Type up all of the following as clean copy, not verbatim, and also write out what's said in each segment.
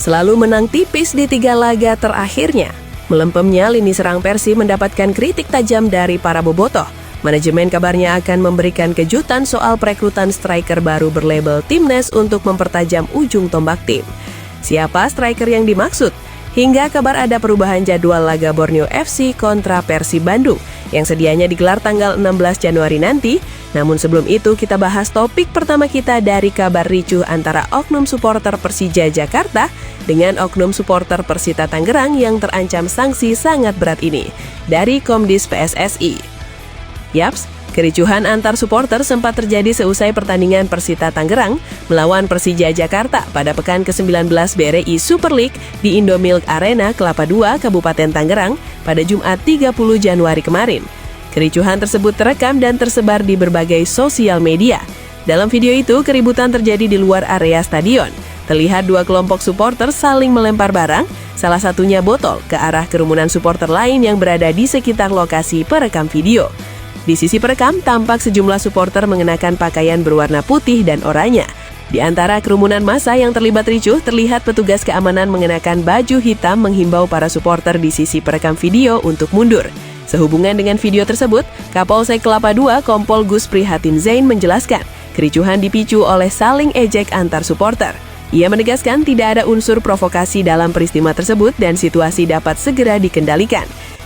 selalu menang tipis di 3 laga terakhirnya. Melempemnya lini serang Persib mendapatkan kritik tajam dari para bobotoh. Manajemen kabarnya akan memberikan kejutan soal perekrutan striker baru berlabel Timnas untuk mempertajam ujung tombak tim. Siapa striker yang dimaksud? Hingga kabar ada perubahan jadwal laga Borneo FC kontra Persib Bandung yang sedianya digelar tanggal 16 Januari nanti. Namun sebelum itu kita bahas topik pertama kita dari kabar ricuh antara oknum supporter Persija Jakarta dengan oknum supporter Persita Tangerang yang terancam sanksi sangat berat ini dari Komdis PSSI. Yaps, kericuhan antar supporter sempat terjadi seusai pertandingan Persita Tangerang melawan Persija Jakarta pada pekan ke-19 BRI Super League di Indomilk Arena Kelapa II, Kabupaten Tangerang pada Jumat 30 Januari kemarin. Kericuhan tersebut terekam dan tersebar di berbagai sosial media. Dalam video itu, keributan terjadi di luar area stadion. Terlihat 2 kelompok supporter saling melempar barang, salah satunya botol, ke arah kerumunan supporter lain yang berada di sekitar lokasi perekam video. Di sisi perekam, tampak sejumlah supporter mengenakan pakaian berwarna putih dan oranye. Di antara kerumunan massa yang terlibat ricuh, terlihat petugas keamanan mengenakan baju hitam menghimbau para supporter di sisi perekam video untuk mundur. Sehubungan dengan video tersebut, Kapolsek Kelapa II Kompol Gus Prihatin Zain menjelaskan, kericuhan dipicu oleh saling ejek antar supporter. Ia menegaskan tidak ada unsur provokasi dalam peristiwa tersebut dan situasi dapat segera dikendalikan.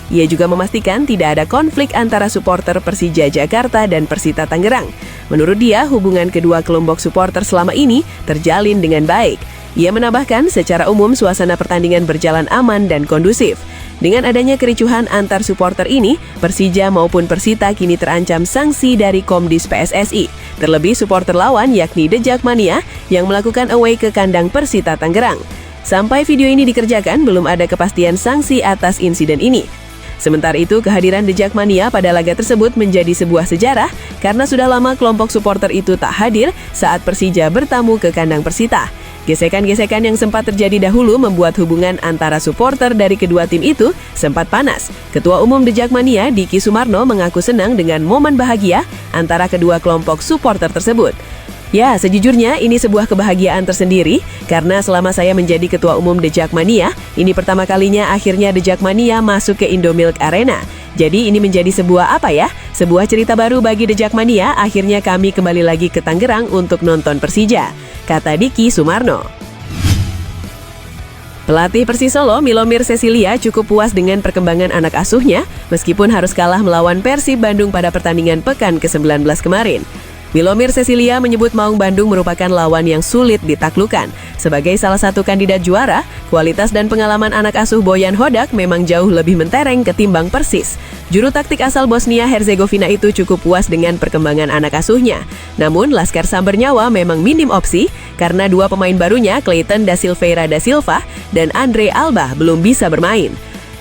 Ia juga memastikan tidak ada konflik antara supporter Persija Jakarta dan Persita Tangerang. Menurut dia, hubungan kedua kelompok supporter selama ini terjalin dengan baik. Ia menambahkan, secara umum suasana pertandingan berjalan aman dan kondusif. Dengan adanya kericuhan antar supporter ini, Persija maupun Persita kini terancam sanksi dari Komdis PSSI. Terlebih supporter lawan yakni The Jackmania yang melakukan away ke kandang Persita Tangerang. Sampai video ini dikerjakan, belum ada kepastian sanksi atas insiden ini. Sementara itu, kehadiran The Jackmania pada laga tersebut menjadi sebuah sejarah karena sudah lama kelompok supporter itu tak hadir saat Persija bertamu ke kandang Persita. Gesekan-gesekan yang sempat terjadi dahulu membuat hubungan antara supporter dari kedua tim itu sempat panas. Ketua Umum The Jackmania, Diki Sumarno, mengaku senang dengan momen bahagia antara kedua kelompok supporter tersebut. Ya, sejujurnya ini sebuah kebahagiaan tersendiri karena selama saya menjadi Ketua Umum The Jackmania, ini pertama kalinya akhirnya The Jackmania masuk ke Indomilk Arena. Jadi ini menjadi sebuah sebuah cerita baru bagi The Jackmania, akhirnya kami kembali lagi ke Tangerang untuk nonton Persija, kata Diki Sumarno. Pelatih Persis Solo, Milomir Cecilia, cukup puas dengan perkembangan anak asuhnya meskipun harus kalah melawan Persib Bandung pada pertandingan pekan ke-19 kemarin. Milomir Cecilia menyebut Maung Bandung merupakan lawan yang sulit ditaklukkan. Sebagai salah satu kandidat juara, kualitas dan pengalaman anak asuh Bojan Hodak memang jauh lebih mentereng ketimbang Persis. Juru taktik asal Bosnia-Herzegovina itu cukup puas dengan perkembangan anak asuhnya. Namun, Laskar Sambernyawa memang minim opsi karena 2 pemain barunya, Clayton da Silveira da Silva dan Andre Alba, belum bisa bermain.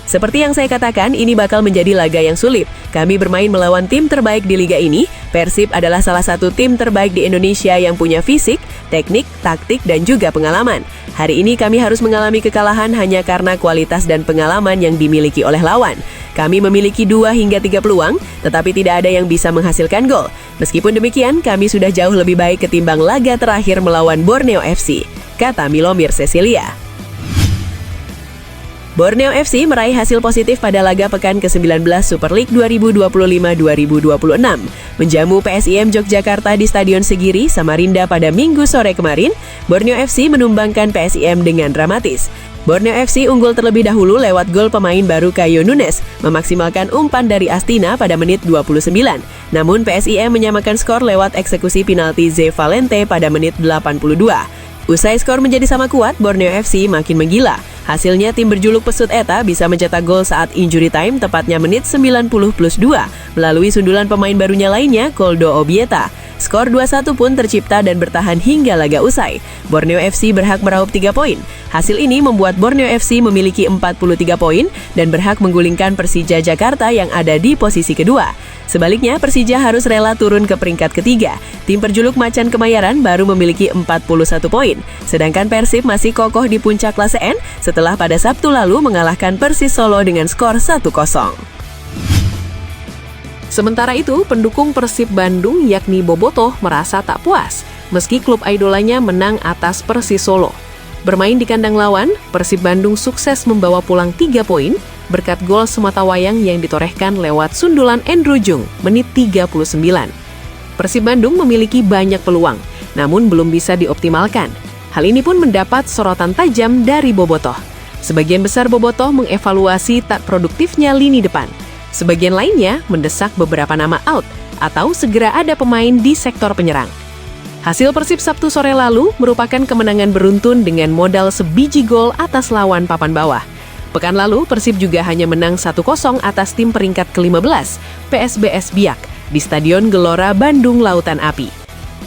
Seperti yang saya katakan, ini bakal menjadi laga yang sulit. Kami bermain melawan tim terbaik di liga ini. Persib adalah salah satu tim terbaik di Indonesia yang punya fisik, teknik, taktik, dan juga pengalaman. Hari ini kami harus mengalami kekalahan hanya karena kualitas dan pengalaman yang dimiliki oleh lawan. Kami memiliki 2 hingga 3 peluang, tetapi tidak ada yang bisa menghasilkan gol. Meskipun demikian, kami sudah jauh lebih baik ketimbang laga terakhir melawan Borneo FC, kata Milomir Cecilia. Borneo FC meraih hasil positif pada laga pekan ke-19 Super League 2025-2026. Menjamu PSIM Yogyakarta di Stadion Segiri, Samarinda pada Minggu sore kemarin, Borneo FC menumbangkan PSIM dengan dramatis. Borneo FC unggul terlebih dahulu lewat gol pemain baru Caio Nunes, memaksimalkan umpan dari Astina pada menit 29. Namun PSIM menyamakan skor lewat eksekusi penalti Ze Valente pada menit 82. Usai skor menjadi sama kuat, Borneo FC makin menggila. Hasilnya tim berjuluk Pesut Eta bisa mencetak gol saat injury time tepatnya menit 90+2 melalui sundulan pemain barunya lainnya, Koldo Obieta. Skor 2-1 pun tercipta dan bertahan hingga laga usai. Borneo FC berhak meraup 3 poin. Hasil ini membuat Borneo FC memiliki 43 poin dan berhak menggulingkan Persija Jakarta yang ada di posisi kedua. Sebaliknya, Persija harus rela turun ke peringkat ketiga. Tim berjuluk Macan Kemayoran baru memiliki 41 poin. Sedangkan Persib masih kokoh di puncak Klase N setelah pada Sabtu lalu mengalahkan Persis Solo dengan skor 1-0. Sementara itu, pendukung Persib Bandung yakni Bobotoh merasa tak puas meski klub idolanya menang atas Persis Solo. Bermain di kandang lawan, Persib Bandung sukses membawa pulang 3 poin berkat gol sematawayang yang ditorehkan lewat sundulan Andrew Jung, menit 39. Persib Bandung memiliki banyak peluang, namun belum bisa dioptimalkan. Hal ini pun mendapat sorotan tajam dari Bobotoh. Sebagian besar Bobotoh mengevaluasi tak produktifnya lini depan. Sebagian lainnya mendesak beberapa nama out atau segera ada pemain di sektor penyerang. Hasil Persib Sabtu sore lalu merupakan kemenangan beruntun dengan modal sebiji gol atas lawan papan bawah. Pekan lalu, Persib juga hanya menang 1-0 atas tim peringkat ke-15, PSBS Biak, di Stadion Gelora Bandung Lautan Api.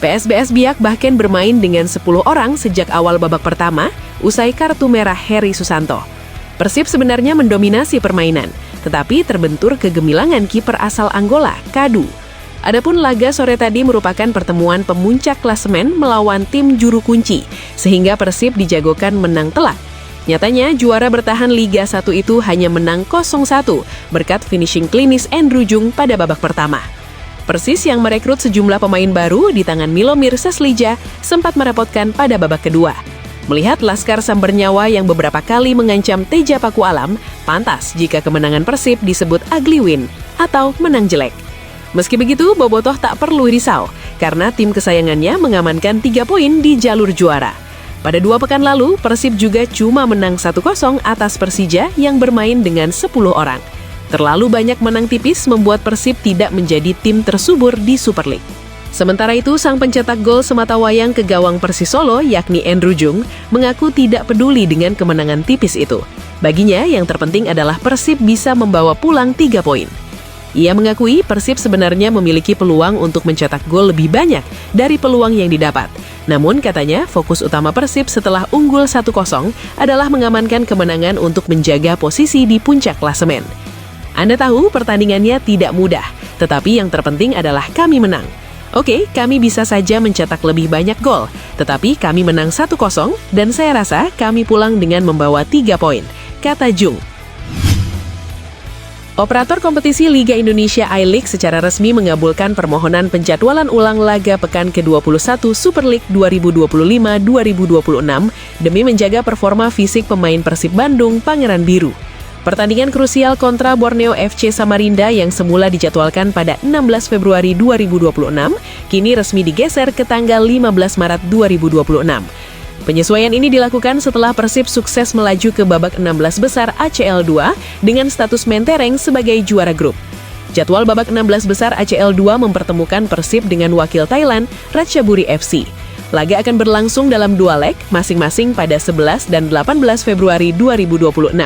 PSBS Biak bahkan bermain dengan 10 orang sejak awal babak pertama, usai kartu merah Heri Susanto. Persib sebenarnya mendominasi permainan, tetapi terbentur kegemilangan kiper asal Angola, Kadu. Adapun laga sore tadi merupakan pertemuan pemuncak klasemen melawan tim juru kunci, sehingga Persib dijagokan menang telak. Nyatanya, juara bertahan Liga 1 itu hanya menang 0-1 berkat finishing klinis Andrew Jung pada babak pertama. Persis yang merekrut sejumlah pemain baru di tangan Milomir Seslija sempat merepotkan pada babak kedua. Melihat laskar sambar nyawa yang beberapa kali mengancam Teja Paku Alam, pantas jika kemenangan Persib disebut ugly win atau menang jelek. Meski begitu, Bobotoh tak perlu risau, karena tim kesayangannya mengamankan 3 poin di jalur juara. Pada 2 pekan lalu, Persib juga cuma menang 1-0 atas Persija yang bermain dengan 10 orang. Terlalu banyak menang tipis membuat Persib tidak menjadi tim tersubur di Super League. Sementara itu, sang pencetak gol sematawayang ke gawang Persis Solo, yakni Andrew Jung, mengaku tidak peduli dengan kemenangan tipis itu. Baginya, yang terpenting adalah Persib bisa membawa pulang 3 poin. Ia mengakui Persib sebenarnya memiliki peluang untuk mencetak gol lebih banyak dari peluang yang didapat. Namun katanya fokus utama Persib setelah unggul 1-0 adalah mengamankan kemenangan untuk menjaga posisi di puncak klasemen. Anda tahu pertandingannya tidak mudah, tetapi yang terpenting adalah kami menang. Oke, kami bisa saja mencetak lebih banyak gol, tetapi kami menang 1-0 dan saya rasa kami pulang dengan membawa 3 poin, kata Jung. Operator kompetisi Liga Indonesia I-League secara resmi mengabulkan permohonan penjadwalan ulang laga pekan ke-21 Super League 2025-2026 demi menjaga performa fisik pemain Persib Bandung Pangeran Biru. Pertandingan krusial kontra Borneo FC Samarinda yang semula dijadwalkan pada 16 Februari 2026, kini resmi digeser ke tanggal 15 Maret 2026. Penyesuaian ini dilakukan setelah Persib sukses melaju ke babak 16 besar ACL 2 dengan status mentereng sebagai juara grup. Jadwal babak 16 besar ACL 2 mempertemukan Persib dengan wakil Thailand, Ratchaburi FC. Laga akan berlangsung dalam 2 leg, masing-masing pada 11 dan 18 Februari 2026.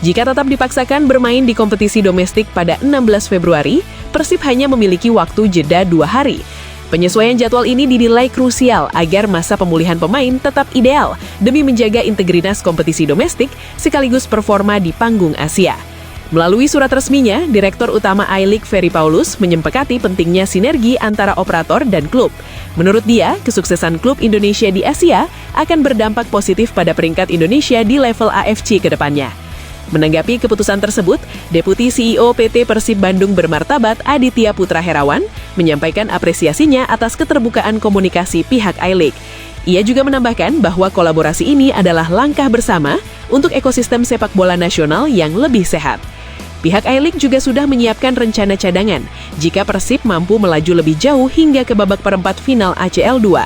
Jika tetap dipaksakan bermain di kompetisi domestik pada 16 Februari, Persib hanya memiliki waktu jeda 2 hari. Penyesuaian jadwal ini dinilai krusial agar masa pemulihan pemain tetap ideal demi menjaga integritas kompetisi domestik sekaligus performa di panggung Asia. Melalui surat resminya, Direktur Utama I-League Ferry Paulus menyepakati pentingnya sinergi antara operator dan klub. Menurut dia, kesuksesan klub Indonesia di Asia akan berdampak positif pada peringkat Indonesia di level AFC ke depannya. Menanggapi keputusan tersebut, Deputi CEO PT Persib Bandung Bermartabat Aditya Putra Herawan menyampaikan apresiasinya atas keterbukaan komunikasi pihak I-League. Ia juga menambahkan bahwa kolaborasi ini adalah langkah bersama untuk ekosistem sepak bola nasional yang lebih sehat. Pihak I-League juga sudah menyiapkan rencana cadangan jika Persib mampu melaju lebih jauh hingga ke babak perempat final ACL 2.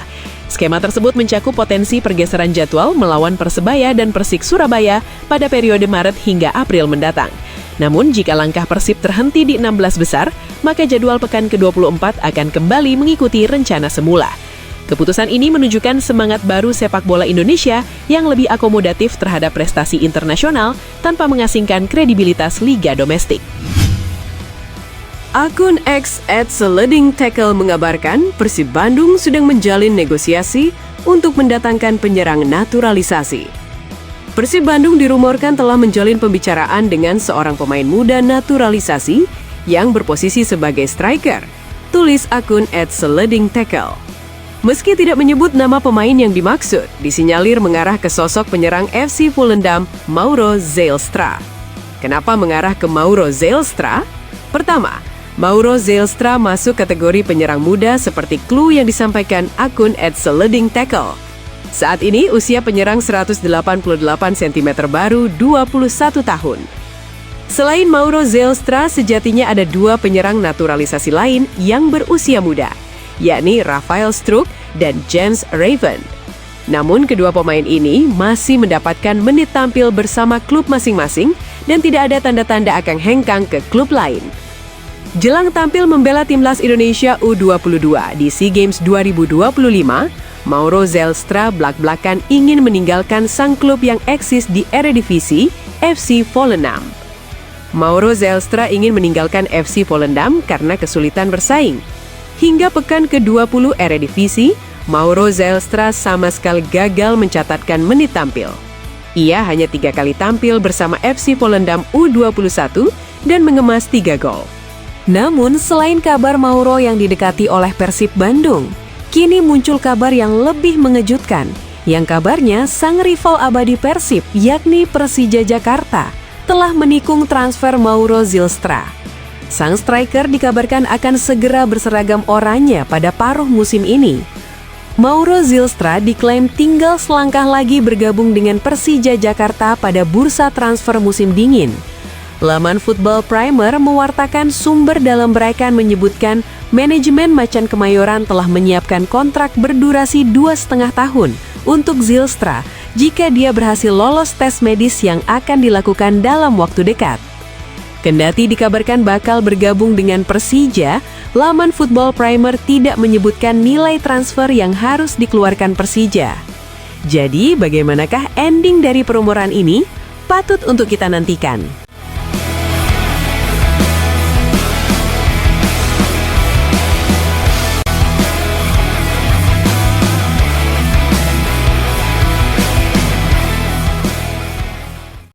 Skema tersebut mencakup potensi pergeseran jadwal melawan Persebaya dan Persik Surabaya pada periode Maret hingga April mendatang. Namun jika langkah Persib terhenti di 16 besar, maka jadwal pekan ke-24 akan kembali mengikuti rencana semula. Keputusan ini menunjukkan semangat baru sepak bola Indonesia yang lebih akomodatif terhadap prestasi internasional tanpa mengasingkan kredibilitas liga domestik. Akun X @seledingtackle mengabarkan Persib Bandung sedang menjalin negosiasi untuk mendatangkan penyerang naturalisasi. Persib Bandung dirumorkan telah menjalin pembicaraan dengan seorang pemain muda naturalisasi yang berposisi sebagai striker, tulis akun @seledingtackle. Meski tidak menyebut nama pemain yang dimaksud, disinyalir mengarah ke sosok penyerang FC Volendam, Mauro Zijlstra. Kenapa mengarah ke Mauro Zijlstra? Pertama, Mauro Zijlstra masuk kategori penyerang muda seperti clue yang disampaikan akun @seledingtackle. Saat ini usia penyerang 188 cm baru 21 tahun. Selain Mauro Zylstra, sejatinya ada dua penyerang naturalisasi lain yang berusia muda, yakni Rafael Struijk dan James Raven. Namun kedua pemain ini masih mendapatkan menit tampil bersama klub masing-masing dan tidak ada tanda-tanda akan hengkang ke klub lain. Jelang tampil membela timnas Indonesia U22 di SEA Games 2025, Mauro Zylstra blak-blakan ingin meninggalkan sang klub yang eksis di Eredivisie, FC Volendam. Mauro Zylstra ingin meninggalkan FC Volendam karena kesulitan bersaing. Hingga pekan ke-20 Eredivisie, Mauro Zylstra sama sekali gagal mencatatkan menit tampil. Ia hanya 3 kali tampil bersama FC Volendam U21 dan mengemas 3 gol. Namun, selain kabar Mauro yang didekati oleh Persib Bandung, kini muncul kabar yang lebih mengejutkan, yang kabarnya sang rival abadi Persib, yakni Persija Jakarta, telah menikung transfer Mauro Zylstra. Sang striker dikabarkan akan segera berseragam oranye pada paruh musim ini. Mauro Zylstra diklaim tinggal selangkah lagi bergabung dengan Persija Jakarta pada bursa transfer musim dingin. Laman Football Primer mewartakan sumber dalam Breakan menyebutkan manajemen Macan Kemayoran telah menyiapkan kontrak berdurasi 2,5 tahun untuk Zylstra jika dia berhasil lolos tes medis yang akan dilakukan dalam waktu dekat. Kendati dikabarkan bakal bergabung dengan Persija, laman Football Primer tidak menyebutkan nilai transfer yang harus dikeluarkan Persija. Jadi, bagaimanakah ending dari perumuran ini? Patut untuk kita nantikan.